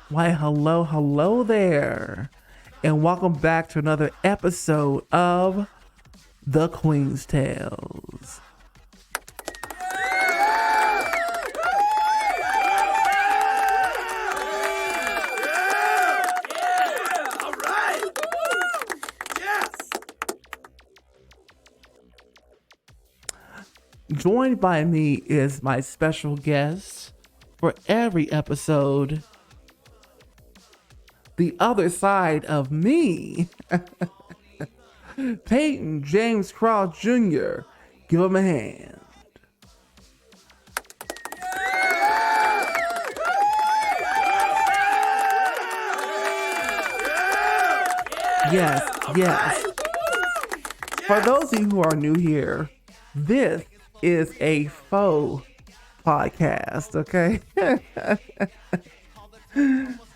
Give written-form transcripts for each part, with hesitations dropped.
Why, hello there, and welcome back to another episode of The Queen's Tales. Joined by me is my special guest for every episode, the other side of me, Peyton James Crouch Jr. Give him a hand. Yes. For those of you who are new here, this is a faux podcast, okay?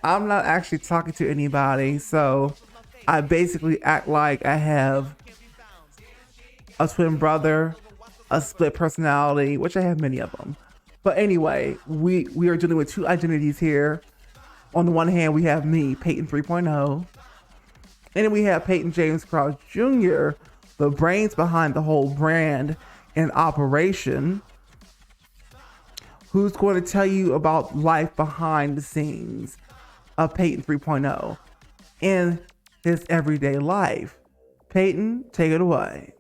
I'm not actually talking to anybody, so I basically act like I have a twin brother, a split personality, which I have many of them. But anyway, we are dealing with two identities here. On the one hand, we have me, Peyton 3.0, and then we have Peyton James Crouch Jr., the brains behind the whole brand and operation, who's going to tell you about life behind the scenes of Peyton 3.0 in his everyday life. Peyton, take it away.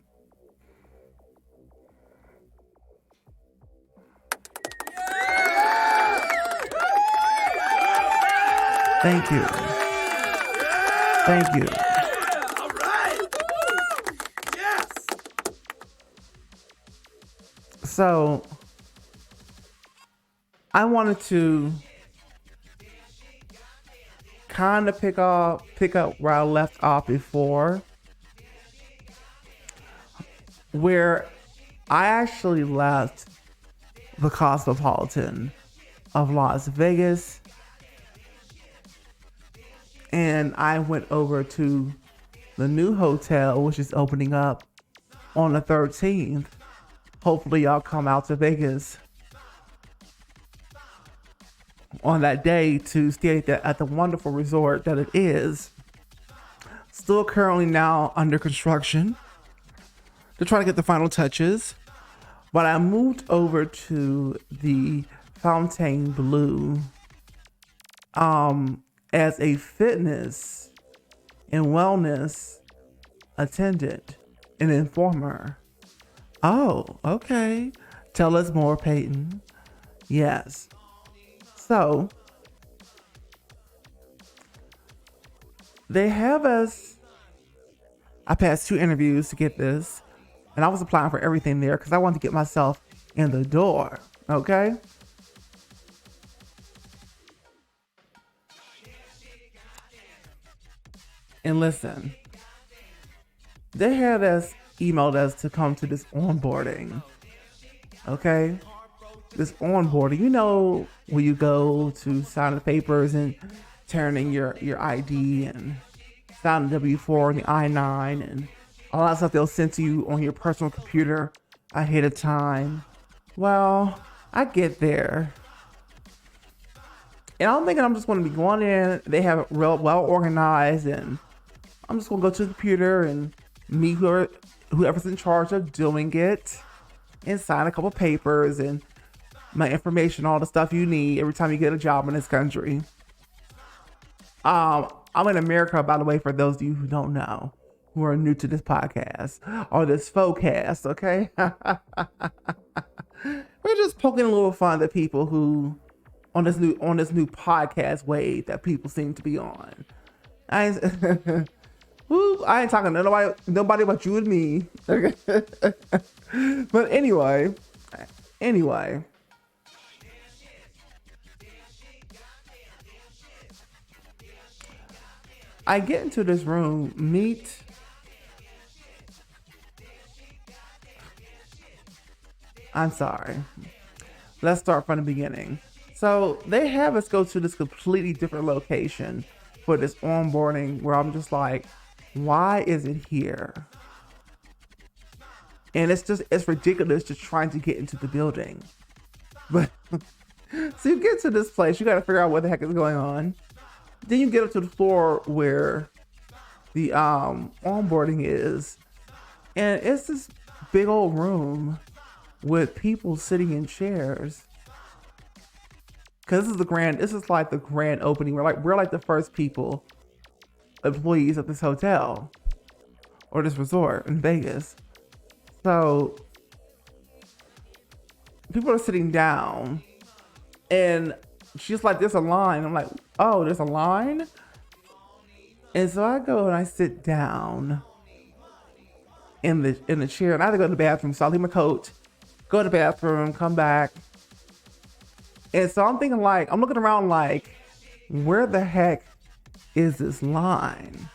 Thank you. All right. Yes. So, I wanted to kind of pick up where I left off before, where I actually left the Cosmopolitan of Las Vegas and I went over to the new hotel, which is opening up on the 13th. Hopefully y'all come out to Vegas on that day to stay at the wonderful resort that it is. Still currently now under construction. They're trying to get the final touches. But I moved over to the Fontainebleau as a fitness and wellness attendant and informer. Oh, okay. Tell us more, Peyton. Yes. So, they have us. I passed 2 interviews to get this, and I was applying for everything there because I wanted to get myself in the door. Okay. And listen, they had us emailed us to come to this onboarding. Okay. This onboarding, you know, when you go to sign the papers and turn in your ID and sign the W-4 and the I-9 and all that stuff they'll send to you on your personal computer ahead of time. Well, I get there. And I'm thinking I'm just going to be going in. They have it real well organized, and I'm just going to go to the computer and meet whoever's in charge of doing it and sign a couple papers and my information, all the stuff you need every time you get a job in this country. I'm in America, by the way, for those of you who don't know, who are new to this podcast or this faux-cast, okay? We're just poking a little fun at people who on this new podcast wave that people seem to be on. I ain't talking to nobody but you and me. But anyway. I get into this room, meet I'm sorry. Let's start from the beginning. So they have us go to this completely different location for this onboarding where I'm just like, why is it here? And it's ridiculous just trying to get into the building. But so you get to this place, you got to figure out what the heck is going on. Then you get up to the floor where the onboarding is, and it's this big old room with people sitting in chairs. Cause this is like the grand opening. We're like the first employees of this hotel or this resort in Vegas. So people are sitting down, and she's like, "There's a line." I'm like, "Oh, there's a line?" And so I go and I sit down in the chair, and I had to go to the bathroom. So I leave my coat, go to the bathroom, come back. And so I'm thinking, like, I'm looking around like, where the heck is this line?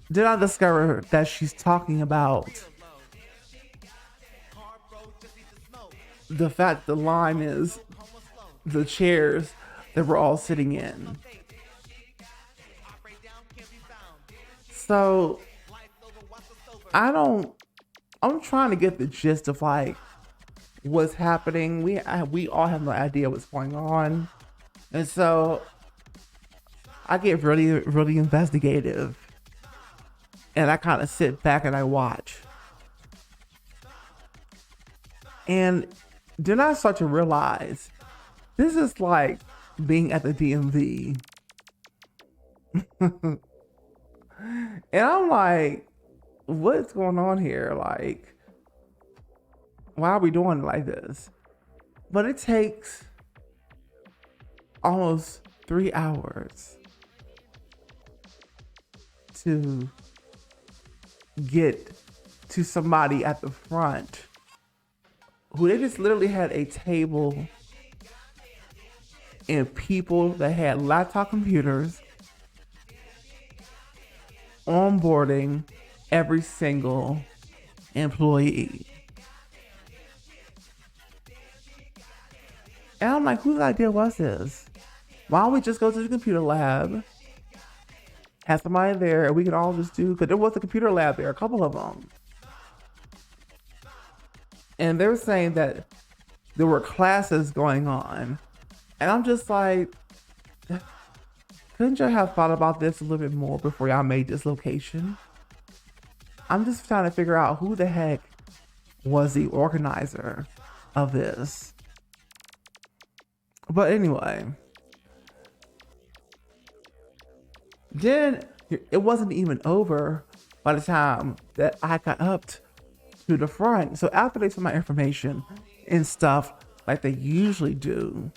Then I discover that she's talking about the fact the line is the chairs that we're all sitting in. So I'm trying to get the gist of like what's happening. We all have no idea what's going on. And so I get really, really investigative. And I kind of sit back and I watch. And then I start to realize this is like being at the DMV. And I'm like, what's going on here? Like, why are we doing it like this? But it takes almost 3 hours to get to somebody at the front who they just literally had a table and people that had laptop computers onboarding every single employee. And I'm like, whose idea was this? Why don't we just go to the computer lab, have somebody there, and we can all just do, because there was a computer lab there, a couple of them. And they were saying that there were classes going on. And I'm just like, couldn't you have thought about this a little bit more before y'all made this location? I'm just trying to figure out who the heck was the organizer of this. But anyway, then it wasn't even over by the time that I got up to the front. So after they took my information and stuff like they usually do,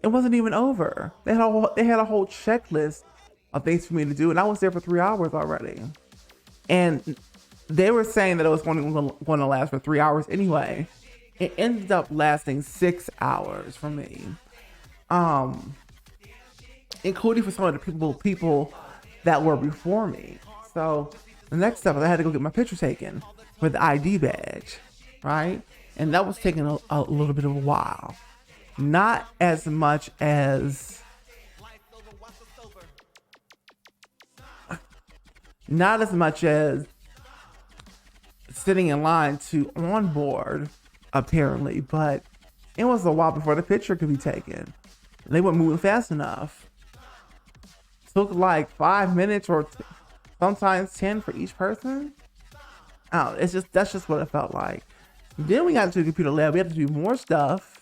it wasn't even over. They had a whole checklist of things for me to do, and I was there for 3 hours already. And they were saying that it was going to last for 3 hours anyway. It ended up lasting 6 hours for me, including for some of the people that were before me. So the next step, I had to go get my picture taken with the ID badge, right? And that was taking a little bit of a while. Not as much as sitting in line to onboard, apparently, but it was a while before the picture could be taken. They weren't moving fast enough. Took like 5 minutes or sometimes 10 for each person. Oh, that's just what it felt like. Then we got into the computer lab. We had to do more stuff.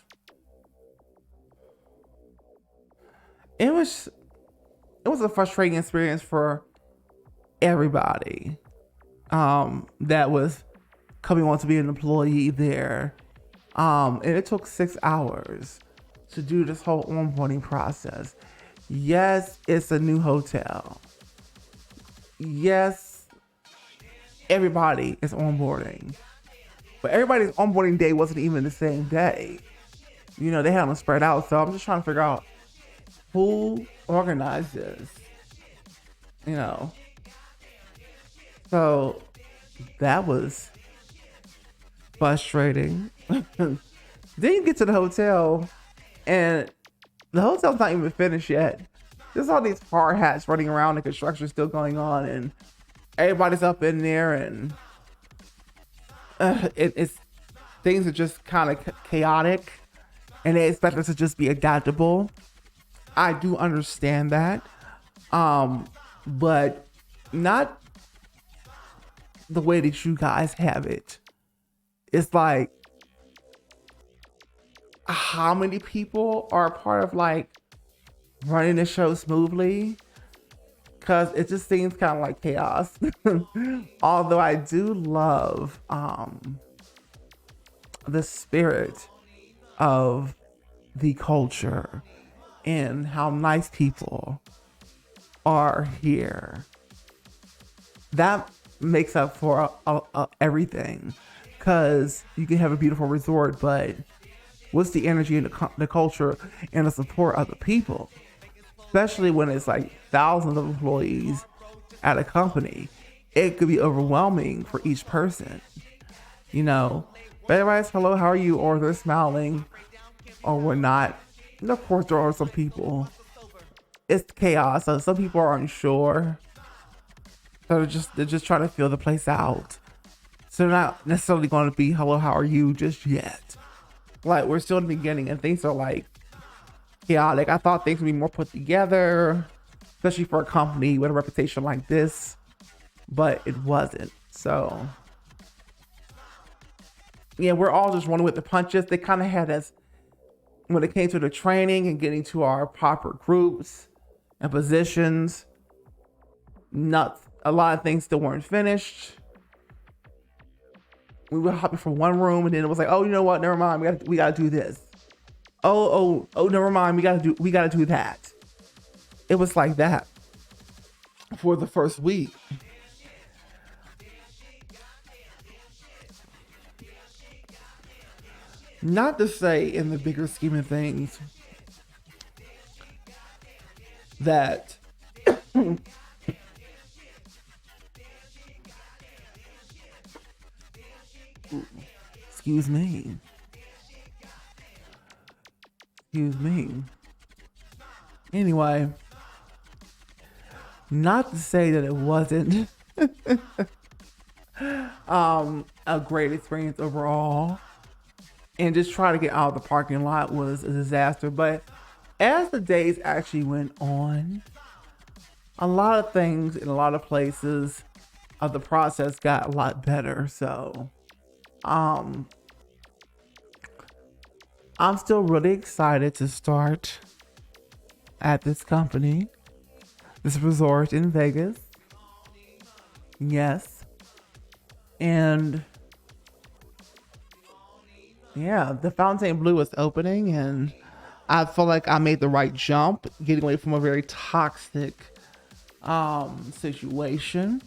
It was a frustrating experience for everybody that was coming on to be an employee there. And it took 6 hours to do this whole onboarding process. Yes, it's a new hotel. Yes, everybody is onboarding. But everybody's onboarding day wasn't even the same day. You know, they had them spread out. So I'm just trying to figure out who organized this, you know. So that was frustrating. Then you get to the hotel, and the hotel's not even finished yet. There's all these hard hats running around, and construction still going on, and everybody's up in there, and it's things are just kind of chaotic. and they expect us to just be adaptable. I do understand that, but not the way that you guys have it. It's like, how many people are a part of like running the show smoothly? Because it just seems kind of like chaos. Although I do love the spirit of the culture and how nice people are here. That makes up for everything, because you can have a beautiful resort, but what's the energy and the culture and the support of the people, especially when it's like thousands of employees at a company? It could be overwhelming for each person, you know. But everybody's hello, how are you, or they're smiling or whatnot. And of course there are some people, it's chaos, so some people are unsure. They're just trying to feel the place out. So they're not necessarily going to be hello, how are you just yet. Like, we're still in the beginning and things are like chaotic. I thought things would be more put together, especially for a company with a reputation like this, but it wasn't. So yeah, we're all just running with the punches. They kind of had us when it came to the training and getting to our proper groups and positions. Not a lot of things still weren't finished. We were hopping from one room and then it was like, oh, you know what? Never mind. We gotta do this. Oh, never mind. We gotta do that. It was like that for the first week. Not to say in the bigger scheme of things that excuse me. Anyway, not to say that it wasn't a great experience overall, and just trying to get out of the parking lot was a disaster. But as the days actually went on, a lot of things in a lot of places of the process got a lot better. So I'm still really excited to start at this company, this resort in Vegas. Yes. And yeah, the Fontainebleau is opening and I feel like I made the right jump, getting away from a very toxic situation.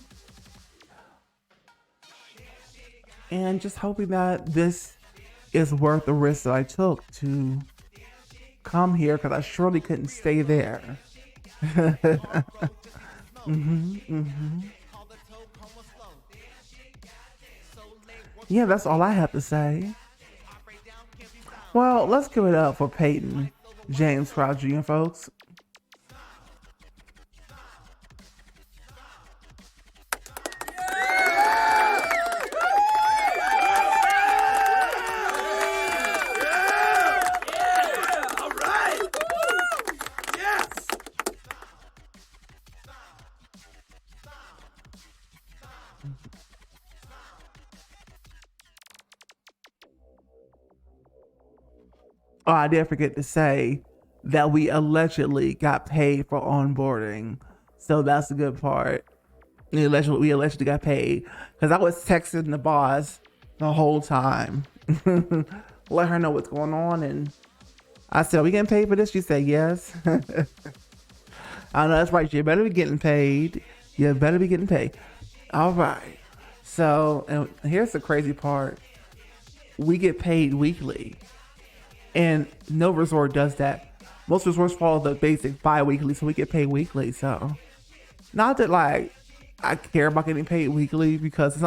And just hoping that this is worth the risk that I took to come here, because I surely couldn't stay there. Yeah, that's all I have to say. Well, let's give it up for Peyton James Crouch Jr., folks. Oh, I did forget to say that we allegedly got paid for onboarding. So that's the good part. We allegedly got paid, because I was texting the boss the whole time. Let her know what's going on. And I said, are we getting paid for this? She said, yes. I know, that's right. You better be getting paid. You better be getting paid. All right. So, and here's the crazy part. We get paid weekly. And no resort does that. Most resorts follow the basic bi-weekly, so we get paid weekly. So, not that like I care about getting paid weekly, because it's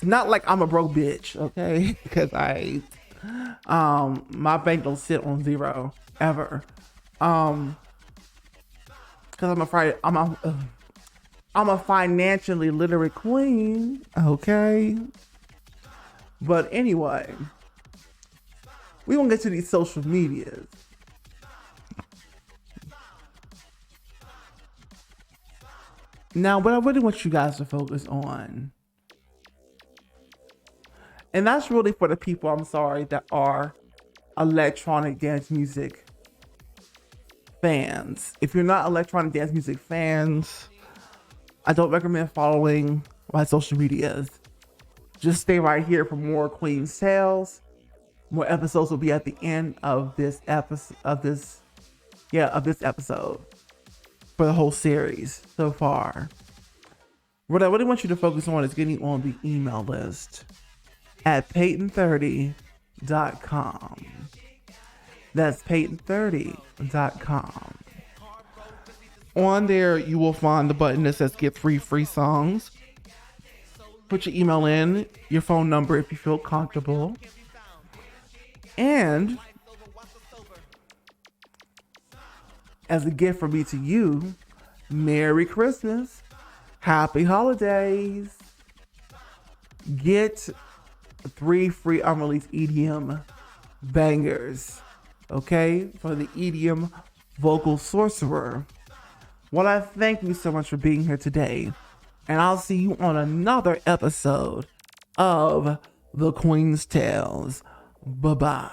not like I'm a broke bitch, okay? Because my bank don't sit on zero ever. Because I'm a financially literate queen, okay? But anyway, we gonna get to these social medias. Now, what I really want you guys to focus on, and that's really for the people, I'm sorry, that are electronic dance music fans. If you're not electronic dance music fans, I don't recommend following my social medias. Just stay right here for more Queen's Tales. More episodes will be at the end of this episode for the whole series so far. What I really want you to focus on is getting on the email list at Peyton30.com. That's Peyton30.com. On there, you will find the button that says get free songs. Put your email in, your phone number if you feel comfortable. And as a gift from me to you, Merry Christmas, Happy Holidays. Get 3 free unreleased EDM bangers, okay, for the EDM vocal sorcerer. Well, I thank you so much for being here today, and I'll see you on another episode of The Queen's Tales. Bye-bye.